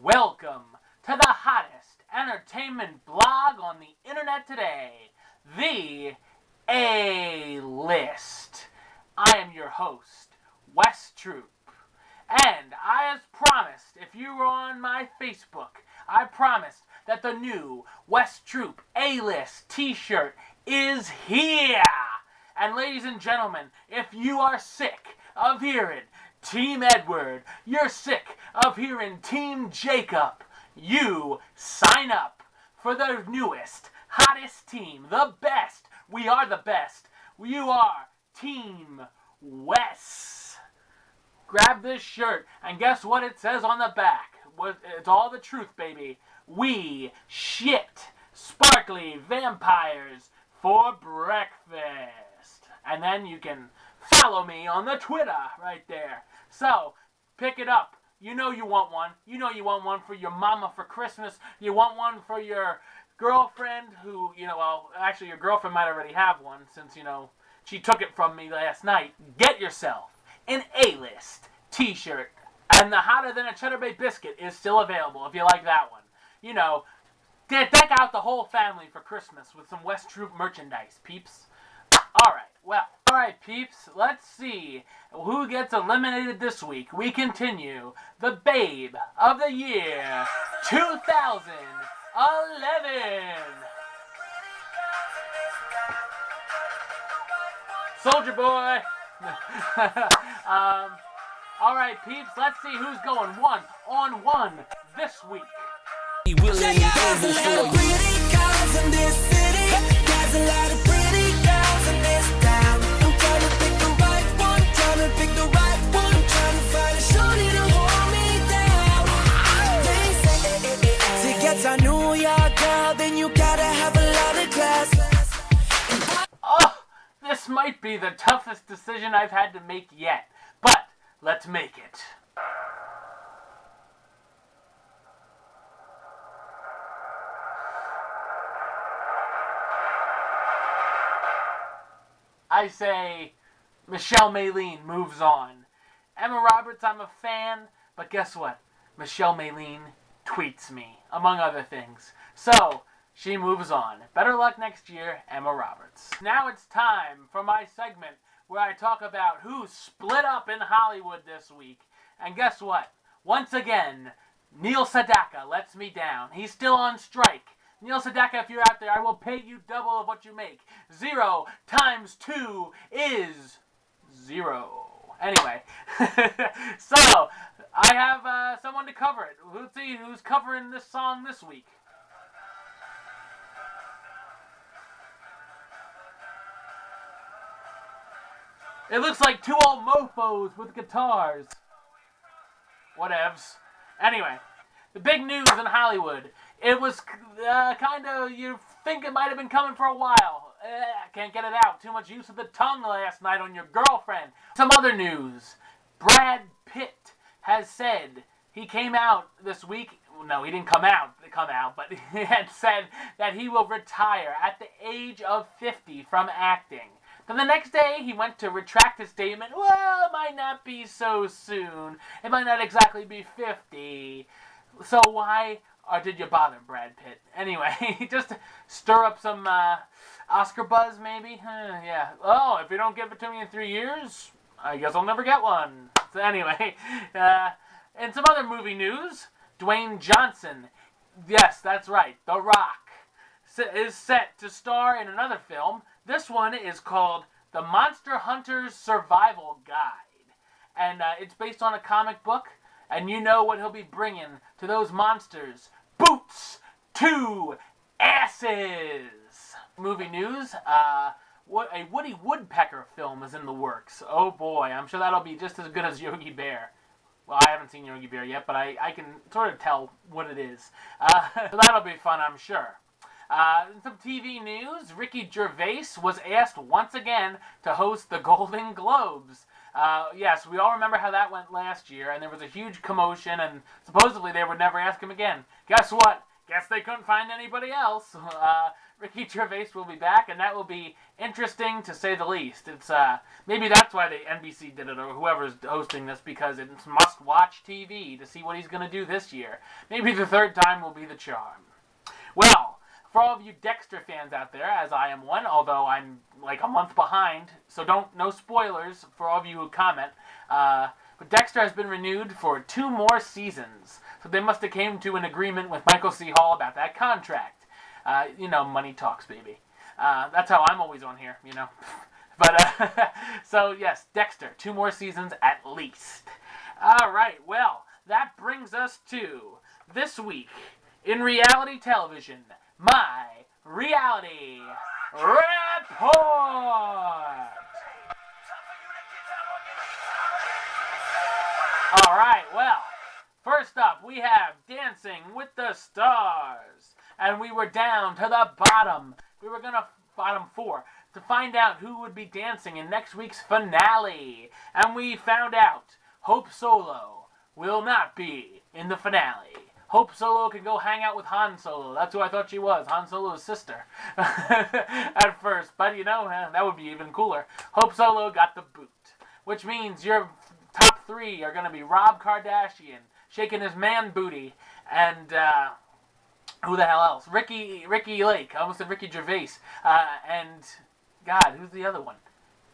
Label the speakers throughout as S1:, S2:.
S1: Welcome to the hottest entertainment blog on the internet today, the A-List. I am your host, Wes Troop. And as promised, if you were on my Facebook, I promised that the new Wes Troop A-List T-Shirt is here. And ladies and gentlemen, if you are sick of hearing Team Edward, you're sick of hearing Team Jacob, you sign up for the newest, hottest team, the best. We are the best. You are Team Wes. Grab this shirt, and guess what it says on the back? It's all the truth, baby. We shit sparkly vampires for breakfast. And then you can follow me on the Twitter right there. So, pick it up. You know you want one. You know you want one for your mama for Christmas. You want one for your girlfriend who, well, actually your girlfriend might already have one since, she took it from me last night. Get yourself an A-List T-shirt. And the Hotter Than a Cheddar Bay Biscuit is still available if you like that one. Deck out the whole family for Christmas with some West Troop merchandise, peeps. Alright, peeps, let's see who gets eliminated this week. We continue the Babe of the Year 2011. Soldier Boy. Alright, peeps, let's see who's going 1-on-1 this week.
S2: A New York girl, then you gotta have a lot of class.
S1: Oh, this might be the toughest decision I've had to make yet, but let's make it. I say Michelle Maylene moves on. Emma Roberts, I'm a fan, but guess what? Michelle Maylene tweets me, among other things. So, she moves on. Better luck next year, Emma Roberts. Now it's time for my segment where I talk about who split up in Hollywood this week. And guess what? Once again, Neil Sedaka lets me down. He's still on strike. Neil Sedaka, if you're out there, I will pay you double of what you make. 0 times 2 is 0. Anyway, so I have someone to cover it. Let's see who's covering this song this week. It looks like two old mofos with guitars. Whatevs. Anyway, the big news in Hollywood. It was kind of, you think it might have been coming for a while. Can't get it out. Too much use of the tongue last night on your girlfriend. Some other news. Brad Pitt has said, he came out this week, no, he didn't come out, but he had said that he will retire at the age of 50 from acting. Then the next day, he went to retract his statement. Well, it might not be so soon. It might not exactly be 50. So why or did you bother, Brad Pitt? Anyway, just stir up some Oscar buzz, maybe? Yeah. Oh, if you don't give it to me in 3 years, I guess I'll never get one. So anyway, and some other movie news. Dwayne Johnson, yes, that's right, The Rock, is set to star in another film. This one is called The Monster Hunter's Survival Guide. And it's based on a comic book. And you know what he'll be bringing to those monsters. Boots to asses. Movie news. A Woody Woodpecker film is in the works. Oh boy, I'm sure that'll be just as good as Yogi Bear. Well, I haven't seen Yogi Bear yet, but I can sort of tell what it is. So that'll be fun, I'm sure. In some TV news, Ricky Gervais was asked once again to host the Golden Globes. Yes, we all remember how that went last year, and there was a huge commotion, and supposedly they would never ask him again. Guess what? guess they couldn't find anybody else. Ricky Gervais will be back, and that will be interesting to say the least. It's maybe that's why the NBC did it, or whoever's hosting this, because it's must-watch TV to see what he's going to do this year. Maybe the third time will be the charm. Well, for all of you Dexter fans out there, as I am one, although I'm like a month behind, so no spoilers for all of you who comment. But Dexter has been renewed for 2 more seasons, so they must have came to an agreement with Michael C. Hall about that contract. Money talks, baby. That's how I'm always on here, But, so yes, Dexter, 2 more seasons at least. Alright, well, that brings us to this week in reality television, my reality report. Alright, well, first up we have Dancing with the Stars. And we were down to the bottom. We were bottom 4 to find out who would be dancing in next week's finale. And we found out Hope Solo will not be in the finale. Hope Solo can go hang out with Han Solo. That's who I thought she was, Han Solo's sister. At first, but that would be even cooler. Hope Solo got the boot. Which means your top 3 are going to be Rob Kardashian, shaking his man booty, and, who the hell else? Ricky Lake. I almost said Ricky Gervais. And, God, who's the other one?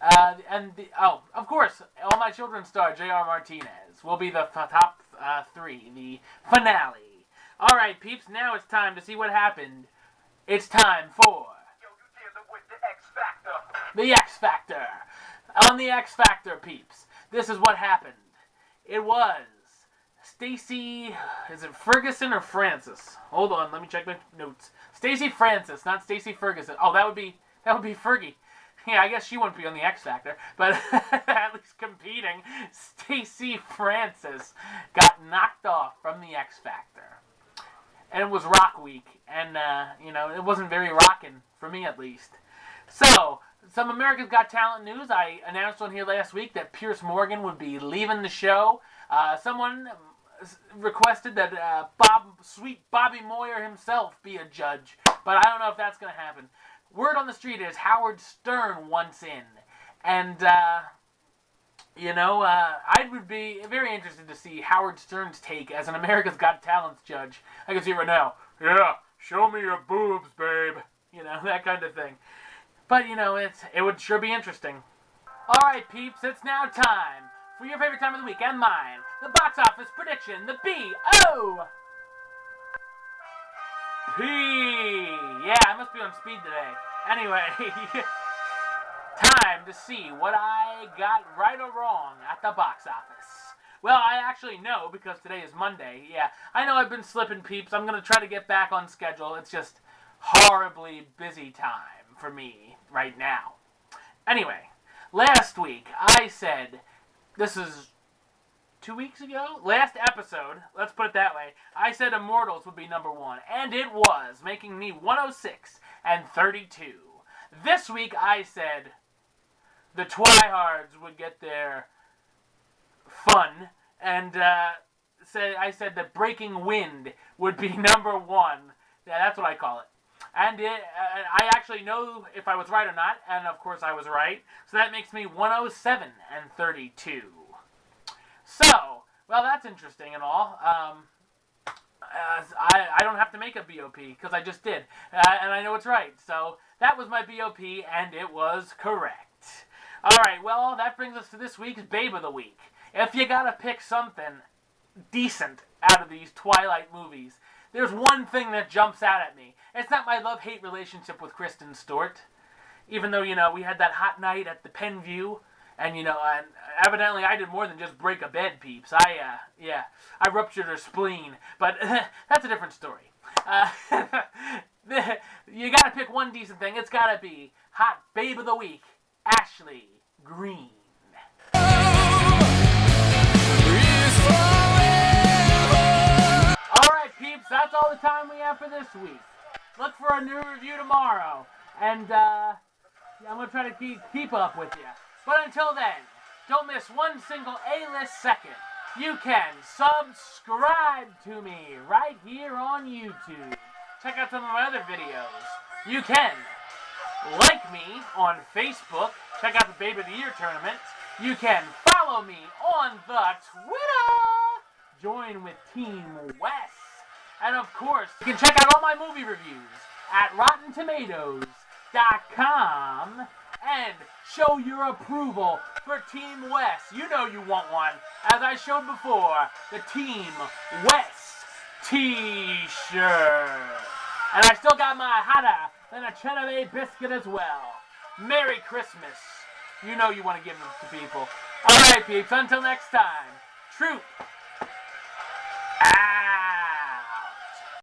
S1: Of course, All My Children star J.R. Martinez will be the top 3, the finale. Alright, peeps, now it's time to see what happened. It's time for the X Factor. On the X Factor, peeps, this is what happened. It was Stacey, is it Ferguson or Francis? Hold on, let me check my notes. Stacey Francis, not Stacey Ferguson. Oh, that would be Fergie. Yeah, I guess she wouldn't be on the X Factor, but at least competing. Stacey Francis got knocked off from the X Factor. And it was Rock Week, and, it wasn't very rockin', for me at least. So, some America's Got Talent news. I announced on here last week that Pierce Morgan would be leaving the show. Someone requested that sweet Bobby Moyer himself be a judge, but I don't know if that's going to happen. Word on the street is Howard Stern wants in, and I would be very interested to see Howard Stern's take as an America's Got Talent judge. I can see it right now. Yeah, show me your boobs, babe. That kind of thing. But it would sure be interesting. All right, peeps, it's now time for your favorite time of the week and mine, the box office prediction, the B.O.P. Yeah, I must be on speed today. Anyway, time to see what I got right or wrong at the box office. Well, I actually know because today is Monday. Yeah, I know I've been slipping, peeps. I'm going to try to get back on schedule. It's just horribly busy time for me right now. Anyway, last week I said, this is 2 weeks ago? Last episode, let's put it that way, I said Immortals would be number 1, and it was, making me 106 and 32. This week I said the Twihards would get their fun, and I said that Breaking Wind would be number 1. Yeah, that's what I call it. And I actually know if I was right or not, and of course I was right. So that makes me 107 and 32. So, well, that's interesting and all. I don't have to make a BOP, because I just did. And I know it's right. So, that was my BOP, and it was correct. Alright, well, that brings us to this week's Babe of the Week. If you gotta pick something decent out of these Twilight movies, there's one thing that jumps out at me. It's not my love-hate relationship with Kristen Stewart. Even though, we had that hot night at the Penn View. And, and evidently I did more than just break a bed, peeps. I ruptured her spleen. But that's a different story. You gotta pick one decent thing. It's gotta be Hot Babe of the Week, Ashley Green. Alright, peeps, that's all the time we have for this week. Look for a new review tomorrow. And, I'm going to try to keep up with you. But until then, don't miss one single A-list second. You can subscribe to me right here on YouTube. check out some of my other videos. You can like me on Facebook. Check out the Babe of the Year tournament. You can follow me on the Twitter. Join with Team Wes. And of course, you can check out all my movie reviews at RottenTomatoes.com and show your approval for Team Wes. You know you want one. As I showed before, the Team Wes T-Shirt. And I still got my hotter than a Gervais biscuit as well. Merry Christmas. You know you want to give them to people. Alright, peeps, until next time. Truth